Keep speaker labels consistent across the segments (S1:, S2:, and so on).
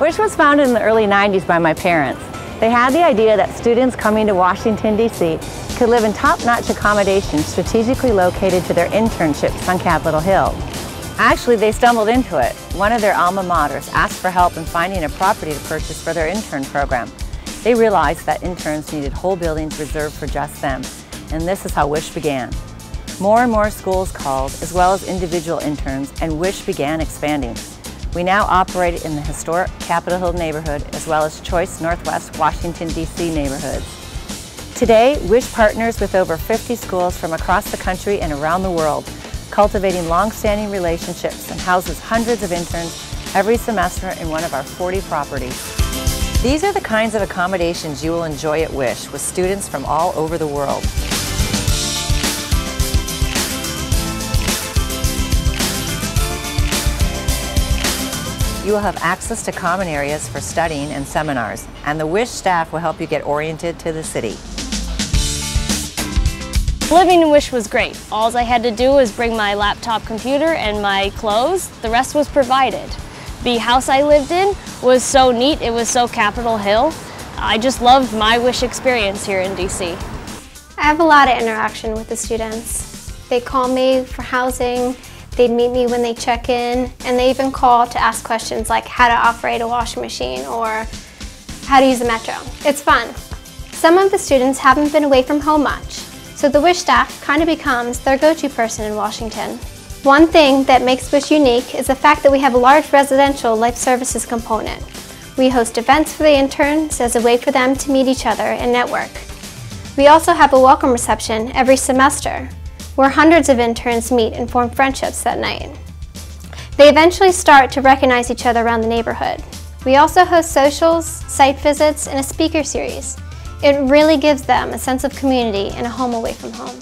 S1: Wish was founded in the early 90s by my parents. They had the idea that students coming to Washington, D.C. could live in top-notch accommodations strategically located to their internships on Capitol Hill. Actually, they stumbled into it. One of their alma maters asked for help in finding a property to purchase for their intern program. They realized that interns needed whole buildings reserved for just them, and this is how Wish began. More and more schools called, as well as individual interns, and Wish began expanding. We now operate in the historic Capitol Hill neighborhood as well as choice Northwest Washington, D.C. neighborhoods. Today, Wish partners with over 50 schools from across the country and around the world, cultivating long-standing relationships and houses hundreds of interns every semester in one of our 40 properties. These are the kinds of accommodations you will enjoy at Wish with students from all over the world. You will have access to common areas for studying and seminars, and the Wish staff will help you get oriented to the city.
S2: Living in Wish was great. All I had to do was bring my laptop computer and my clothes. The rest was provided. The house I lived in was so neat, it was so Capitol Hill. I just loved my Wish experience here in DC.
S3: I have a lot of interaction with the students. They call me for housing. They'd meet me when they check in, and they even call to ask questions like how to operate a washing machine or how to use the metro. It's fun. Some of the students haven't been away from home much, so the Wish staff kind of becomes their go-to person in Washington. One thing that makes Wish unique is the fact that we have a large residential life services component. We host events for the interns as a way for them to meet each other and network. We also have a welcome reception every semester, where hundreds of interns meet and form friendships that night. They eventually start to recognize each other around the neighborhood. We also host socials, site visits, and a speaker series. It really gives them a sense of community and a home away from home.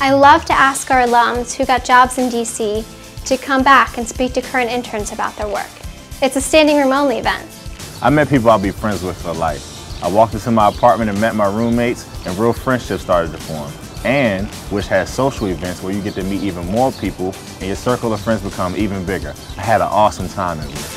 S3: I love to ask our alums who got jobs in DC to come back and speak to current interns about their work. It's a standing room only event.
S4: I met people I'll be friends with for life. I walked into my apartment and met my roommates, and real friendships started to form. And Wish has social events where you get to meet even more people and your circle of friends become even bigger. I had an awesome time at Wish.